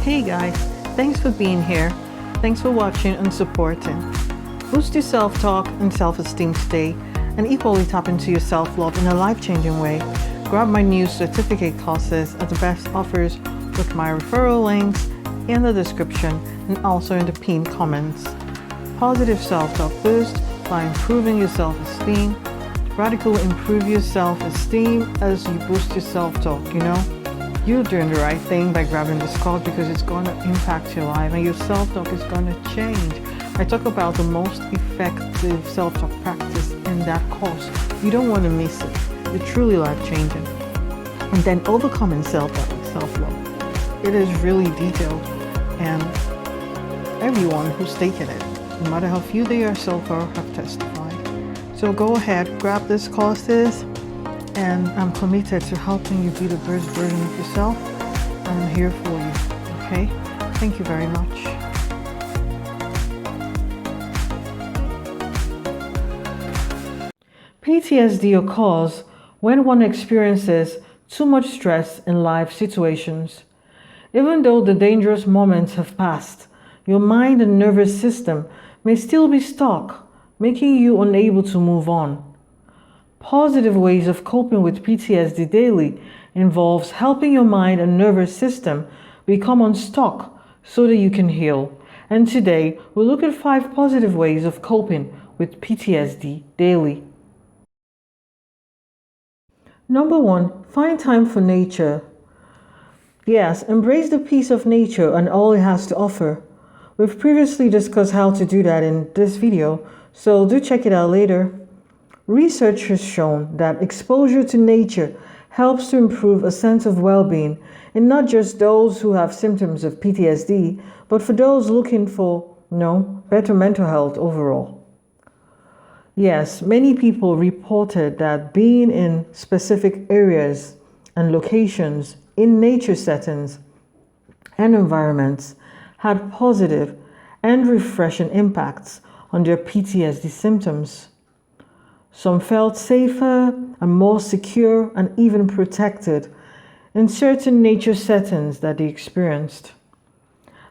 Hey guys, thanks for being here. Thanks for watching and supporting. Boost your self-talk and self-esteem today and equally tap into your self-love in a life-changing way. Grab my new certificate courses at the best offers with my referral links in the description and also in the pinned comments. Positive self-talk boost by improving your self-esteem. Radically improve your self-esteem as you boost your self-talk, You're doing the right thing by grabbing this course because it's going to impact your life and your self-talk is going to change. I talk about the most effective self-talk practice in that course. You don't want to miss it. It's truly life-changing. And then overcoming self-doubt with self-love. It is really detailed and everyone who's taken it, no matter how few they are so far, have testified. So go ahead, grab these courses. And I'm committed to helping you be the best version of yourself. I'm here for you, okay? Thank you very much. PTSD occurs when one experiences too much stress in life situations. Even though the dangerous moments have passed, your mind and nervous system may still be stuck, making you unable to move on. Positive ways of coping with PTSD daily involves helping your mind and nervous system become unstuck so that you can heal. And today, we'll look at 5 positive ways of coping with PTSD daily. Number 1, find time for nature. Yes, embrace the peace of nature and all it has to offer. We've previously discussed how to do that in this video, so do check it out later. Research has shown that exposure to nature helps to improve a sense of well-being in not just those who have symptoms of PTSD, but for those looking for, better mental health overall. Yes, many people reported that being in specific areas and locations in nature settings and environments had positive and refreshing impacts on their PTSD symptoms. Some felt safer and more secure and even protected in certain nature settings that they experienced.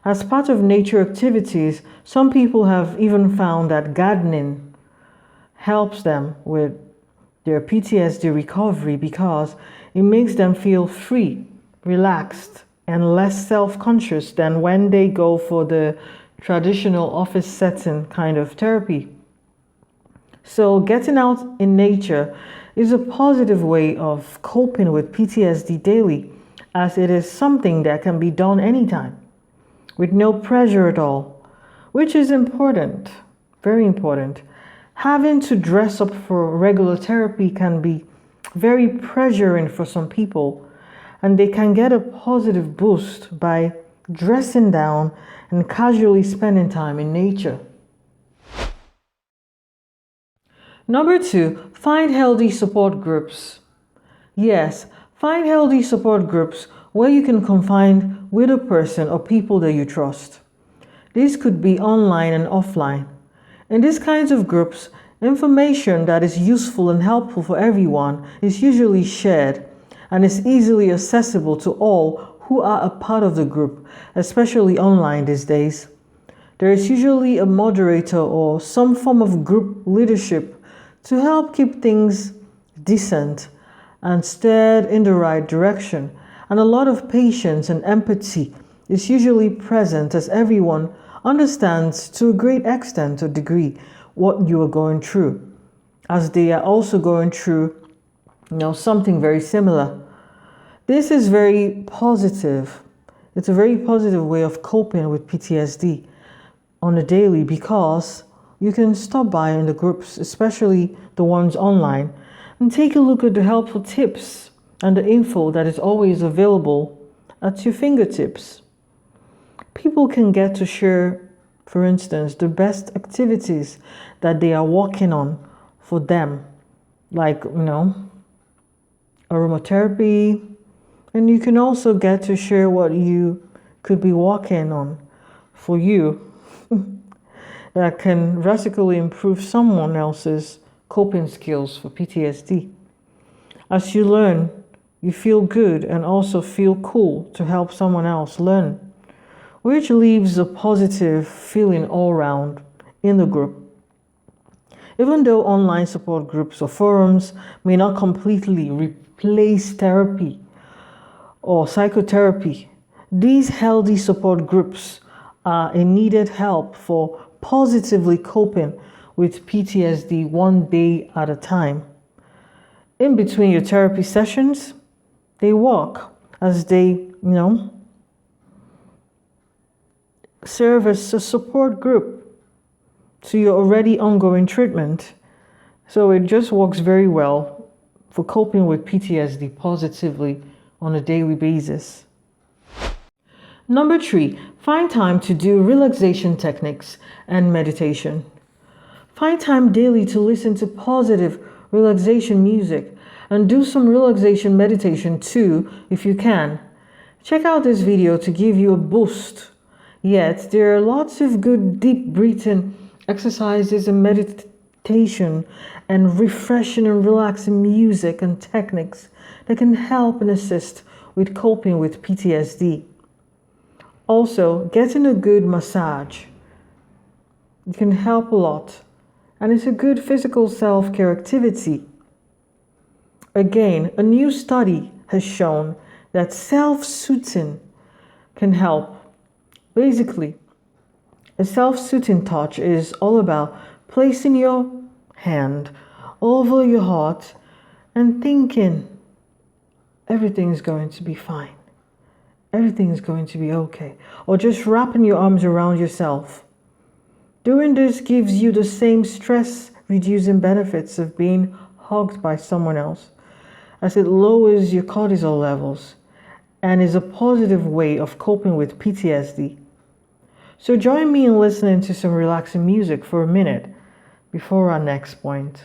As part of nature activities, some people have even found that gardening helps them with their PTSD recovery because it makes them feel free, relaxed, and less self-conscious than when they go for the traditional office setting kind of therapy. So getting out in nature is a positive way of coping with PTSD daily, as it is something that can be done anytime, with no pressure at all, which is important, very important. Having to dress up for regular therapy can be very pressuring for some people, and they can get a positive boost by dressing down and casually spending time in nature. Number 2, find healthy support groups. Yes, find healthy support groups where you can confide with a person or people that you trust. These could be online and offline. In these kinds of groups, information that is useful and helpful for everyone is usually shared and is easily accessible to all who are a part of the group, especially online these days. There is usually a moderator or some form of group leadership to help keep things decent and steered in the right direction. And a lot of patience and empathy is usually present as everyone understands to a great extent or degree what you are going through, as they are also going through something very similar. This is very positive. It's a very positive way of coping with PTSD on a daily because you can stop by in the groups, especially the ones online, and take a look at the helpful tips and the info that is always available at your fingertips. People can get to share, for instance, the best activities that they are working on for them, like, aromatherapy, and you can also get to share what you could be working on for you that can radically improve someone else's coping skills for PTSD. As you learn, you feel good and also feel cool to help someone else learn. which leaves a positive feeling all around in the group. Even though online support groups or forums may not completely replace therapy or psychotherapy, these healthy support groups are a needed help for positively coping with PTSD one day at a time. In between your therapy sessions, they work as they, serve as a support group to your already ongoing treatment. So it just works very well for coping with PTSD positively on a daily basis. Number 3, find time to do relaxation techniques and meditation. Find time daily to listen to positive relaxation music and do some relaxation meditation too if you can. Check out this video to give you a boost. Yet there are lots of good deep breathing exercises and meditation and refreshing and relaxing music and techniques that can help and assist with coping with PTSD. Also, getting a good massage. It can help a lot, and it's a good physical self-care activity. Again, a new study has shown that self-soothing can help. Basically, a self-soothing touch is all about placing your hand over your heart and thinking everything's going to be fine. Everything's going to be okay. Or just wrapping your arms around yourself. Doing this gives you the same stress-reducing benefits of being hugged by someone else, as it lowers your cortisol levels and is a positive way of coping with PTSD. So join me in listening to some relaxing music for a minute before our next point.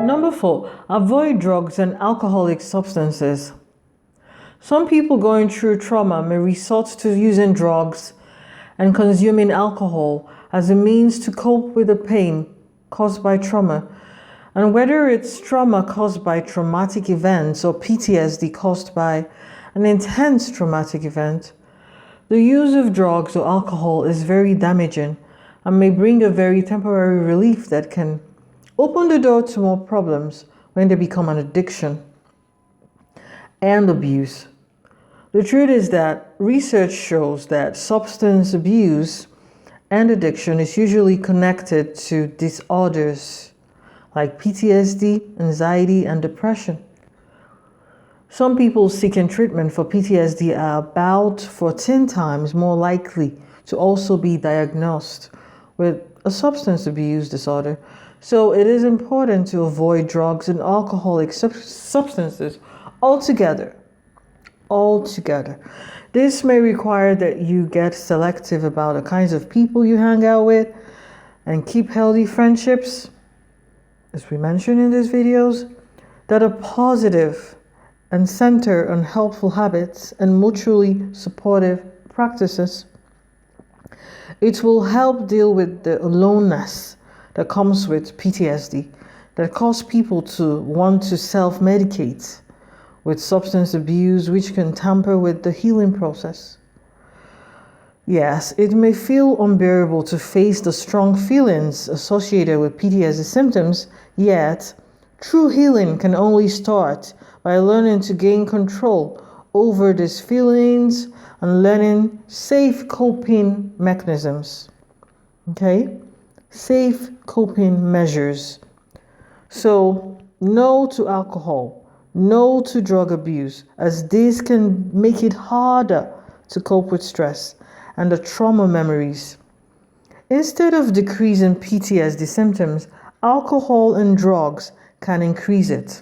Number 4, avoid drugs and alcoholic substances. Some people going through trauma may resort to using drugs and consuming alcohol as a means to cope with the pain caused by trauma. And whether it's trauma caused by traumatic events or PTSD caused by an intense traumatic event, the use of drugs or alcohol is very damaging and may bring a very temporary relief that can open the door to more problems when they become an addiction and abuse. The truth is that research shows that substance abuse and addiction is usually connected to disorders like PTSD, anxiety, and depression. Some people seeking treatment for PTSD are about 14 times more likely to also be diagnosed with a substance abuse disorder. So it is important to avoid drugs and alcoholic substances altogether. This may require that you get selective about the kinds of people you hang out with and keep healthy friendships, as we mentioned in these videos, that are positive and center on helpful habits and mutually supportive practices. It will help deal with the aloneness that comes with PTSD that cause people to want to self-medicate with substance abuse, which can tamper with the healing process. Yes, it may feel unbearable to face the strong feelings associated with PTSD symptoms, yet True healing can only start by learning to gain control over these feelings and learning safe coping mechanisms. Okay? Safe coping measures. So, no to alcohol, no to drug abuse, as this can make it harder to cope with stress and the trauma memories. Instead of decreasing PTSD symptoms, alcohol and drugs can increase it.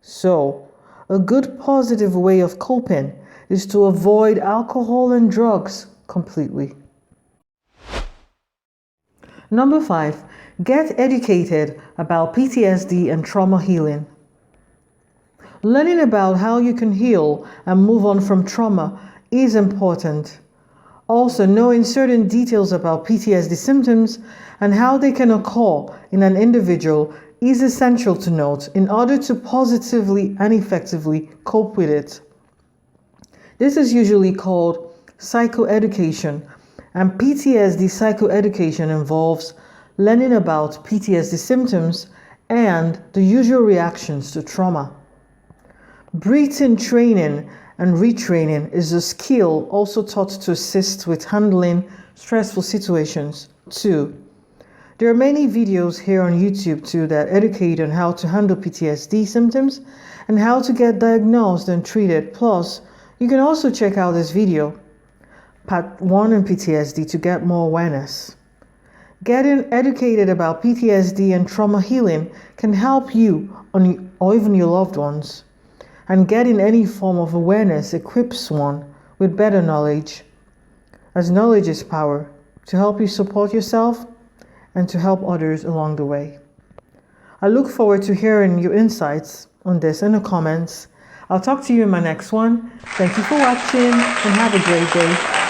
So, a good positive way of coping is to avoid alcohol and drugs completely. Number 5, get educated about PTSD and trauma healing. Learning about how you can heal and move on from trauma is important. Also, knowing certain details about PTSD symptoms and how they can occur in an individual is essential to note in order to positively and effectively cope with it. This is usually called psychoeducation, and PTSD psychoeducation involves learning about PTSD symptoms and the usual reactions to trauma. Breathing training and retraining is a skill also taught to assist with handling stressful situations too. There are many videos here on YouTube too that educate on how to handle PTSD symptoms and how to get diagnosed and treated. Plus, you can also check out this video, Part 1 on PTSD, to get more awareness. Getting educated about PTSD and trauma healing can help you or even your loved ones. And getting any form of awareness equips one with better knowledge, as knowledge is power, to help you support yourself and to help others along the way. I look forward to hearing your insights on this in the comments. I'll talk to you in my next one. Thank you for watching and have a great day.